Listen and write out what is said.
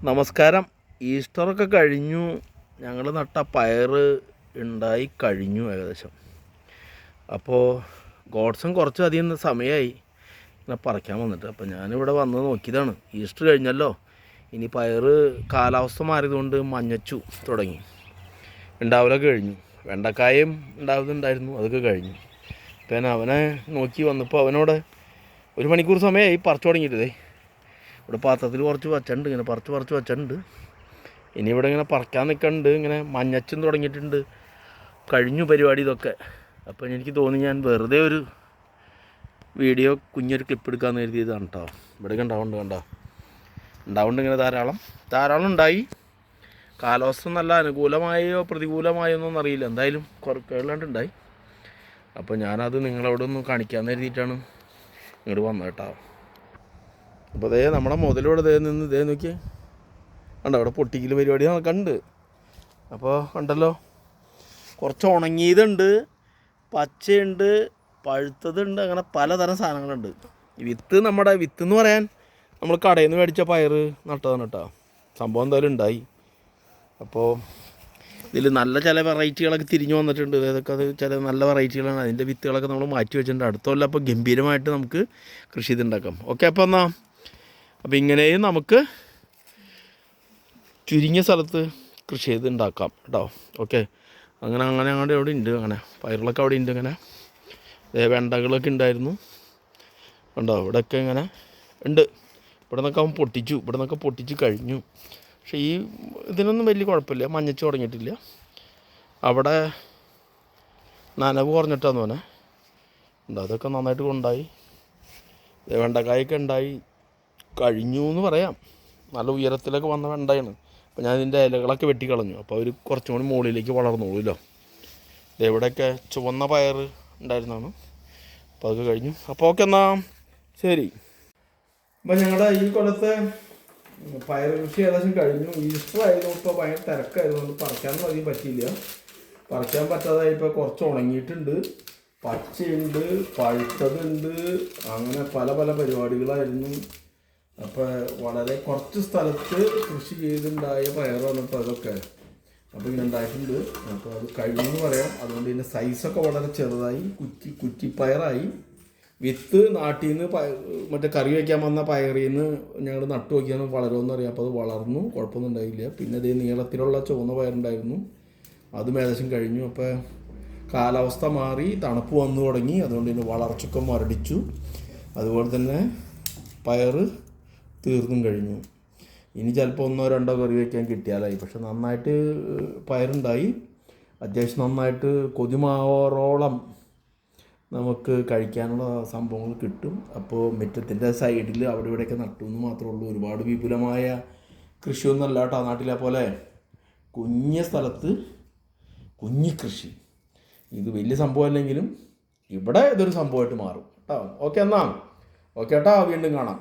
നമസ്കാരം. ഈസ്റ്ററൊക്കെ കഴിഞ്ഞു. ഞങ്ങൾ നട്ട പയർ ഉണ്ടായി കഴിഞ്ഞു ഏകദേശം. അപ്പോൾ ഗോഡ്സൺ കുറച്ചധികം സമയമായി ഇങ്ങനെ പറിക്കാൻ വന്നിട്ട്. അപ്പോൾ ഞാനിവിടെ വന്ന് നോക്കിയതാണ്. ഈസ്റ്റർ കഴിഞ്ഞല്ലോ, ഇനി പയർ കാലാവസ്ഥ മാറിയതുകൊണ്ട് മഞ്ഞച്ചു തുടങ്ങി. ഉണ്ടാവലൊക്കെ കഴിഞ്ഞു. വെണ്ടക്കായും ഉണ്ടാവുന്നുണ്ടായിരുന്നു, അതൊക്കെ കഴിഞ്ഞു. പിന്നെ അവനെ നോക്കി വന്നപ്പോൾ അവനോട് 1 മണിക്കൂർ സമയമായി പറിച്ചു തുടങ്ങിയിട്ടേ. ഇവിടെ പാത്രത്തിൽ കുറച്ച് വച്ചുണ്ട്, ഇങ്ങനെ പറിച്ച് വച്ചിട്ടുണ്ട്. ഇനി ഇവിടെ ഇങ്ങനെ പറിക്കാൻ നിൽക്കുന്നുണ്ട്. ഇങ്ങനെ മഞ്ഞച്ചും തുടങ്ങിയിട്ടുണ്ട്. കഴിഞ്ഞു പരിപാടി ഇതൊക്കെ. അപ്പോൾ എനിക്ക് തോന്നി ഞാൻ വെറുതെ ഒരു വീഡിയോ കുഞ്ഞൊരു ക്ലിപ്പ് എടുക്കാമെന്ന് കരുതിയതാണ് കേട്ടോ. ഇവിടെ ഉണ്ടാവുന്നുണ്ട് ഇങ്ങനെ ധാരാളം ഉണ്ടായി. കാലാവസ്ഥ നല്ല അനുകൂലമായോ പ്രതികൂലമായോ ഒന്നും അറിയില്ല, എന്തായാലും കേരളമുണ്ടായി. അപ്പോൾ ഞാനത് നിങ്ങളോടൊന്ന് കാണിക്കാമെന്ന് കരുതിയിട്ടാണ് ഇങ്ങോട്ട് വന്നത് കേട്ടോ. അപ്പോൾ അതേ നമ്മുടെ മുതലൂടെ നിന്ന് നോക്കിയേ, കണ്ടോ അവിടെ പൊട്ടിക്കൽ പരിപാടി കണ്ട്. അപ്പോൾ കണ്ടല്ലോ, കുറച്ച് ഉണങ്ങിയതുണ്ട്, പച്ചയുണ്ട്, പഴുത്തതുണ്ട്, അങ്ങനെ പലതരം സാധനങ്ങളുണ്ട്. ഈ നമ്മുടെ വിത്ത് എന്ന് പറയാൻ നമ്മൾ കടയിൽ നിന്ന് മേടിച്ച പയർ നട്ടതാണ് കേട്ടോ. സംഭവം എന്തായാലും ഉണ്ടായി. അപ്പോൾ ഇതിൽ നല്ല ചില വെറൈറ്റികളൊക്കെ തിരിഞ്ഞു വന്നിട്ടുണ്ട്. അതൊക്കെ ചില നല്ല വെറൈറ്റികളാണ്. അതിൻ്റെ വിത്തുകളൊക്കെ നമ്മൾ മാറ്റി വെച്ചിട്ടുണ്ട്. അടുത്ത കൊല്ലം അപ്പോൾ ഗംഭീരമായിട്ട് നമുക്ക് കൃഷി ചെയ്തുണ്ടാക്കാം. ഓക്കെ, അപ്പോൾ ഇങ്ങനെയും നമുക്ക് ചുരുങ്ങിയ സ്ഥലത്ത് കൃഷി ചെയ്ത് ഉണ്ടാക്കാം കേട്ടോ. ഓക്കെ, അങ്ങനെ അവിടെ ഉണ്ട്. അങ്ങനെ പയറുകളൊക്കെ അവിടെ ഉണ്ട്. ഇങ്ങനെ വെണ്ടകളൊക്കെ ഉണ്ടായിരുന്നു കണ്ടോ. ഇവിടെയൊക്കെ ഇങ്ങനെ ഉണ്ട്. ഇവിടെ നിന്നൊക്കെ പൊട്ടിച്ചു കഴിഞ്ഞു. പക്ഷേ ഈ ഇതിനൊന്നും വലിയ കുഴപ്പമില്ല, മഞ്ഞച്ച് തുടങ്ങിയിട്ടില്ല. അവിടെ നനവ് കുറഞ്ഞിട്ടാന്ന് തോന്നേ ഉണ്ടോ. അതൊക്കെ നന്നായിട്ട് കൊണ്ടായി. വെണ്ടക്കായൊക്കെ ഉണ്ടായി കഴിഞ്ഞു എന്ന് പറയാം. നല്ല ഉയരത്തിലൊക്കെ വന്ന വെണ്ടയാണ്. അപ്പോൾ ഞാൻ ഇതിൻ്റെ ഇലകളൊക്കെ വെട്ടിക്കളഞ്ഞു. അപ്പോൾ അവർ കുറച്ചും കൂടി മുകളിലേക്ക് വളർന്നോളൂല്ലോ. ഇതെവിടെയൊക്കെ ചുവന്ന പയർ ഉണ്ടായിരുന്നതാണ്. അപ്പോൾ അതൊക്കെ കഴിഞ്ഞു. അപ്പോൾ ഓക്കെ, ശരി. അപ്പോൾ ഞങ്ങളുടെ ഈ കൊല്ലത്തെ പയർ കൃഷി ഏകദേശം കഴിഞ്ഞു. ഈസ്റ്റർ ആയിരുന്നു, ഇപ്പോൾ ഭയങ്കര തിരക്കായതുകൊണ്ട് പറിക്കാനൊന്നും അധികം പറ്റിയില്ല. പറിക്കാൻ പറ്റാതായി. ഇപ്പോൾ കുറച്ച് ഉണങ്ങിയിട്ടുണ്ട്, പച്ചയുണ്ട്, പഴുത്തതുണ്ട്, അങ്ങനെ പല പരിപാടികളായിരുന്നു. അപ്പോൾ വളരെ കുറച്ച് സ്ഥലത്ത് കൃഷി ചെയ്തുണ്ടായ പയറാണ് ഇപ്പോൾ അതൊക്കെ. അപ്പോൾ ഇങ്ങനെ ഉണ്ടായിട്ടുണ്ട്. അപ്പോൾ അത് കഴിഞ്ഞെന്ന് പറയാം. അതുകൊണ്ട് ഇതിൻ്റെ സൈസൊക്കെ വളരെ ചെറുതായി, കുറ്റിപ്പയറായി. വിത്ത് നാട്ടിൽ നിന്ന് മറ്റേ കറി വയ്ക്കാൻ വന്ന പയറിൽ നിന്ന് ഞങ്ങൾ നട്ടു നോക്കിയാണ് വളരുമെന്ന് അറിയാം. അപ്പോൾ അത് വളർന്നു, കുഴപ്പമൊന്നും ഉണ്ടായില്ല. പിന്നെ അതേ നീളത്തിലുള്ള ചുവന്ന പയറുണ്ടായിരുന്നു, അതും ഏകദേശം കഴിഞ്ഞു. അപ്പോൾ കാലാവസ്ഥ മാറി, തണുപ്പ് വന്നു തുടങ്ങി. അതുകൊണ്ട് ഇതിന് വളർച്ചയൊക്കെ മുരടിച്ചു. അതുപോലെ തന്നെ പയർ തീർന്നും കഴിഞ്ഞു. ഇനി ചിലപ്പോൾ 1-2 കറി വയ്ക്കാൻ കിട്ടിയാലായി. പക്ഷെ നന്നായിട്ട് പയറുണ്ടായി. അത്യാവശ്യം നന്നായിട്ട് കൊതിമാവോളം നമുക്ക് കഴിക്കാനുള്ള സംഭവങ്ങൾ കിട്ടും. അപ്പോൾ മുറ്റത്തിൻ്റെ സൈഡിൽ അവിടെ ഇവിടെയൊക്കെ നട്ടു എന്ന് മാത്രമേ ഉള്ളൂ. ഒരുപാട് വിപുലമായ കൃഷിയൊന്നുമല്ല കേട്ടോ. നാട്ടിലെ പോലെ കുഞ്ഞ സ്ഥലത്ത് കുഞ്ഞിക്കൃഷി. ഇത് വലിയ സംഭവമല്ലെങ്കിലും ഇവിടെ ഇതൊരു സംഭവമായിട്ട് മാറും കേട്ടോ. ഓക്കെ, ഓക്കെ കേട്ടോ, വീണ്ടും കാണാം.